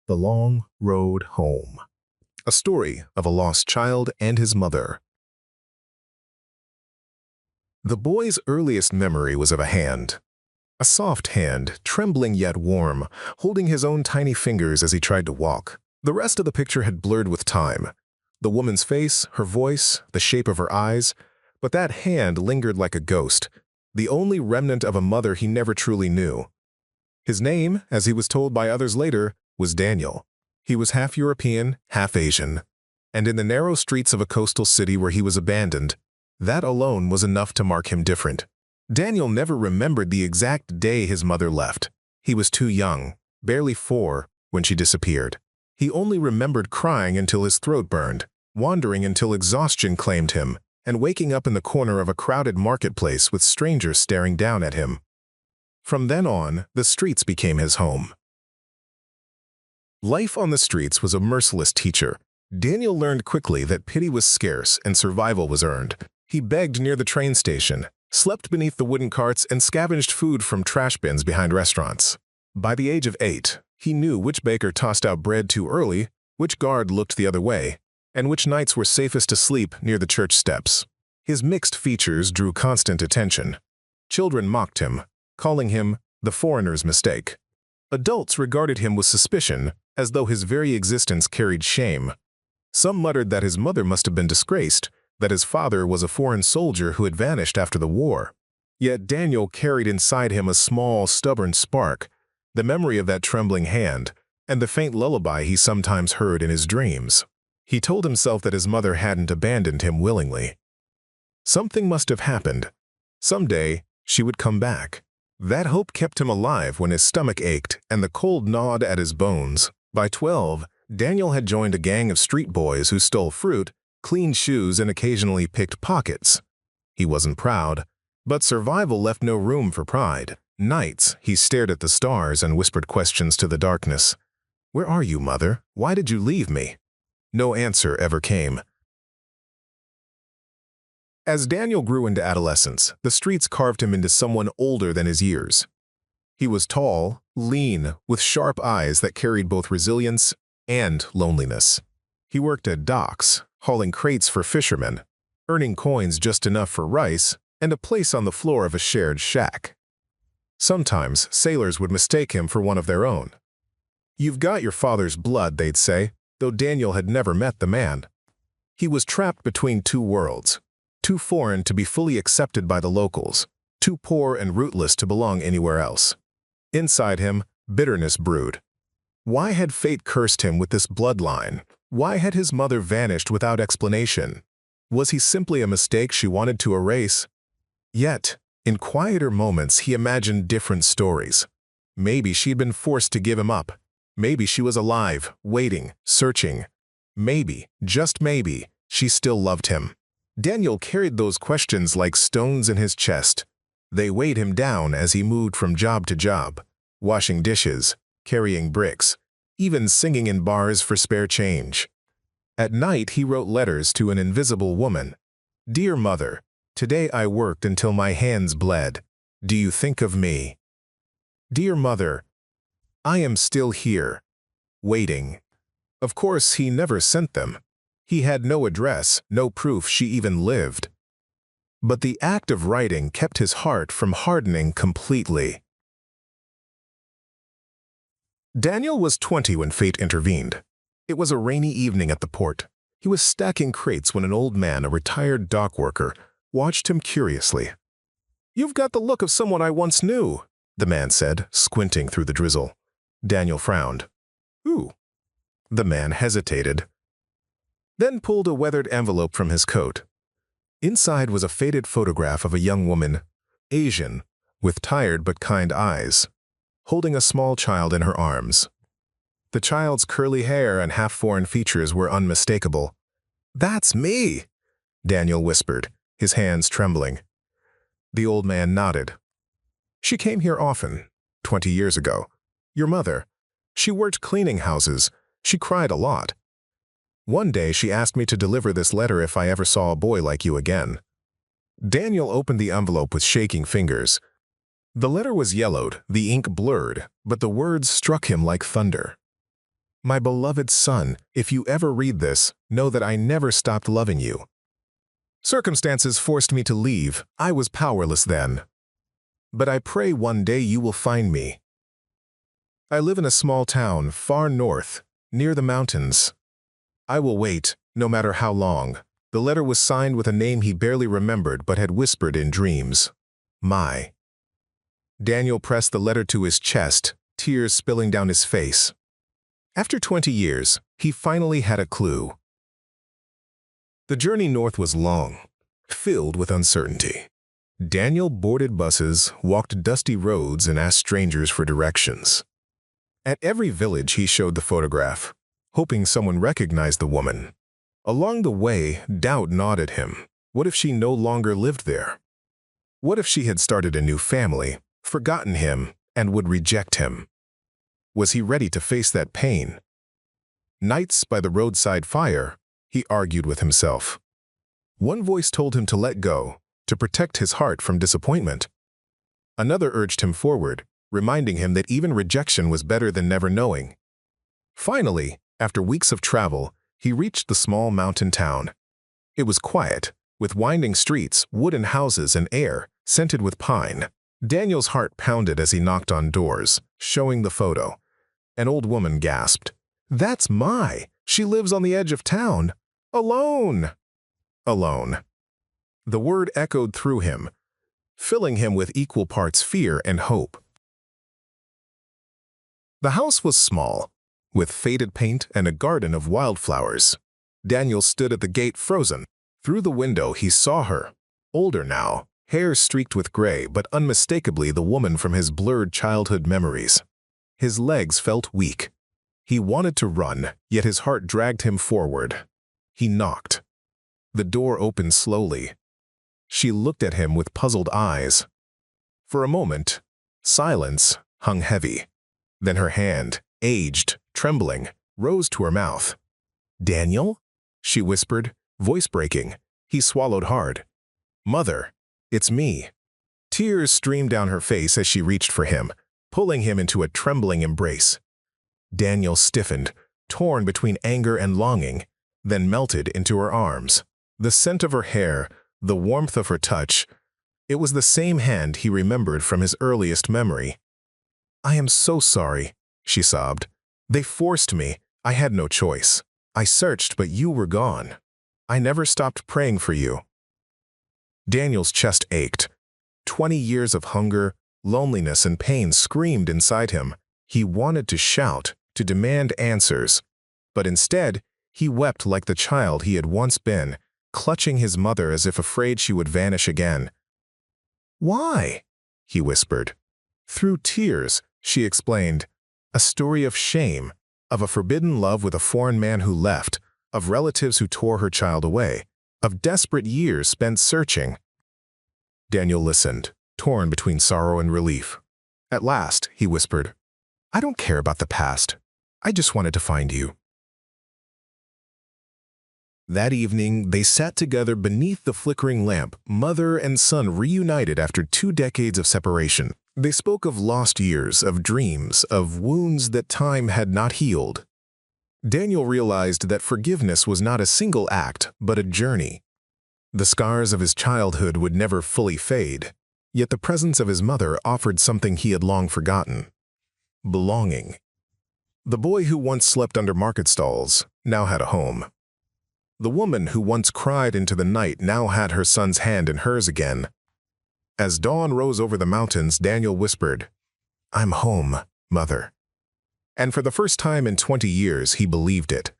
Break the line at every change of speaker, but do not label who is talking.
The Long Road Home. A story of a lost child and his mother. The boy's earliest memory was of a hand. A soft hand, trembling yet warm, holding his own tiny fingers as he tried to walk. The rest of the picture had blurred with time. The woman's face, her voice, the shape of her eyes, but that hand lingered like a ghost, the only remnant of a mother he never truly knew. His name, as he was told by others later, was Daniel. He was half European, half Asian, and in the narrow streets of a coastal city where he was abandoned, that alone was enough to mark him different. Daniel never remembered the exact day his mother left. He was too young, barely 4, when she disappeared. He only remembered crying until his throat burned, wandering until exhaustion claimed him, and waking up in the corner of a crowded marketplace with strangers staring down at him. From then on, the streets became his home. Life on the streets was a merciless teacher. Daniel learned quickly that pity was scarce and survival was earned. He begged near the train station, slept beneath the wooden carts, and scavenged food from trash bins behind restaurants. By the age of 8, he knew which baker tossed out bread too early, which guard looked the other way, and which nights were safest to sleep near the church steps. His mixed features drew constant attention. Children mocked him, calling him the foreigner's mistake. Adults regarded him with suspicion, as though his very existence carried shame. Some muttered that his mother must have been disgraced, that his father was a foreign soldier who had vanished after the war. Yet Daniel carried inside him a small, stubborn spark, the memory of that trembling hand, and the faint lullaby he sometimes heard in his dreams. He told himself that his mother hadn't abandoned him willingly. Something must have happened. Someday, she would come back. That hope kept him alive when his stomach ached and the cold gnawed at his bones. By 12, Daniel had joined a gang of street boys who stole fruit, cleaned shoes, and occasionally picked pockets. He wasn't proud, but survival left no room for pride. Nights, he stared at the stars and whispered questions to the darkness. "Where are you, Mother? Why did you leave me?" No answer ever came. As Daniel grew into adolescence, the streets carved him into someone older than his years. He was tall, lean, with sharp eyes that carried both resilience and loneliness. He worked at docks, hauling crates for fishermen, earning coins just enough for rice and a place on the floor of a shared shack. Sometimes sailors would mistake him for one of their own. "You've got your father's blood," they'd say, though Daniel had never met the man. He was trapped between two worlds, too foreign to be fully accepted by the locals, too poor and rootless to belong anywhere else. Inside him, bitterness brewed. Why had fate cursed him with this bloodline? Why had his mother vanished without explanation? Was he simply a mistake she wanted to erase? Yet, in quieter moments, he imagined different stories. Maybe she'd been forced to give him up. Maybe she was alive, waiting, searching. Maybe, just maybe, she still loved him. Daniel carried those questions like stones in his chest. They weighed him down as he moved from job to job, washing dishes, carrying bricks, even singing in bars for spare change. At night, he wrote letters to an invisible woman. "Dear Mother, today I worked until my hands bled. Do you think of me? Dear Mother, I am still here, waiting." Of course, he never sent them. He had no address, no proof she even lived. But the act of writing kept his heart from hardening completely. Daniel was 20 when fate intervened. It was a rainy evening at the port. He was stacking crates when an old man, a retired dock worker, watched him curiously. "You've got the look of someone I once knew," the man said, squinting through the drizzle. Daniel frowned. "Who?" The man hesitated, then pulled a weathered envelope from his coat. Inside was a faded photograph of a young woman, Asian, with tired but kind eyes, holding a small child in her arms. The child's curly hair and half-foreign features were unmistakable. "That's me," Daniel whispered, his hands trembling. The old man nodded. "She came here often, 20 years ago. Your mother. She worked cleaning houses. She cried a lot. One day she asked me to deliver this letter if I ever saw a boy like you again." Daniel opened the envelope with shaking fingers. The letter was yellowed, the ink blurred, but the words struck him like thunder. My beloved son, if you ever read this, know that I never stopped loving you. Circumstances forced me to leave. I was powerless then. But I pray one day you will find me. I live in a small town far north, near the mountains. I will wait, no matter how long. The letter was signed with a name he barely remembered but had whispered in dreams. My. Daniel pressed the letter to his chest, tears spilling down his face. After 20 years, he finally had a clue. The journey north was long, filled with uncertainty. Daniel boarded buses, walked dusty roads, and asked strangers for directions. At every village he showed the photograph, hoping someone recognized the woman. Along the way, doubt gnawed at him. What if she no longer lived there? What if she had started a new family, forgotten him, and would reject him? Was he ready to face that pain? Nights by the roadside fire, he argued with himself. One voice told him to let go, to protect his heart from disappointment. Another urged him forward, reminding him that even rejection was better than never knowing. Finally, after weeks of travel, he reached the small mountain town. It was quiet, with winding streets, wooden houses, and air scented with pine. Daniel's heart pounded as he knocked on doors, showing the photo. An old woman gasped, "That's Mai! She lives on the edge of town! Alone!" Alone. The word echoed through him, filling him with equal parts fear and hope. The house was small, with faded paint and a garden of wildflowers. Daniel stood at the gate frozen. Through the window he saw her, older now, hair streaked with gray but unmistakably the woman from his blurred childhood memories. His legs felt weak. He wanted to run, yet his heart dragged him forward. He knocked. The door opened slowly. She looked at him with puzzled eyes. For a moment, silence hung heavy. Then her hand, aged, trembling, rose to her mouth. "Daniel?" she whispered, voice breaking. He swallowed hard. "Mother, it's me." Tears streamed down her face as she reached for him, pulling him into a trembling embrace. Daniel stiffened, torn between anger and longing, then melted into her arms. The scent of her hair, the warmth of her touch, it was the same hand he remembered from his earliest memory. "I am so sorry," she sobbed. "They forced me. I had no choice. I searched, but you were gone. I never stopped praying for you." Daniel's chest ached. 20 years of hunger, loneliness, and pain screamed inside him. He wanted to shout, to demand answers. But instead, he wept like the child he had once been, clutching his mother as if afraid she would vanish again. "Why?" he whispered. Through tears, she explained, a story of shame, of a forbidden love with a foreign man who left, of relatives who tore her child away, of desperate years spent searching. Daniel listened, torn between sorrow and relief. At last, he whispered, "I don't care about the past. I just wanted to find you." That evening, they sat together beneath the flickering lamp, mother and son reunited after 2 decades of separation. They spoke of lost years, of dreams, of wounds that time had not healed. Daniel realized that forgiveness was not a single act, but a journey. The scars of his childhood would never fully fade, yet the presence of his mother offered something he had long forgotten: belonging. The boy who once slept under market stalls now had a home. The woman who once cried into the night now had her son's hand in hers again. As dawn rose over the mountains, Daniel whispered, "I'm home, Mother." And for the first time in 20 years, he believed it.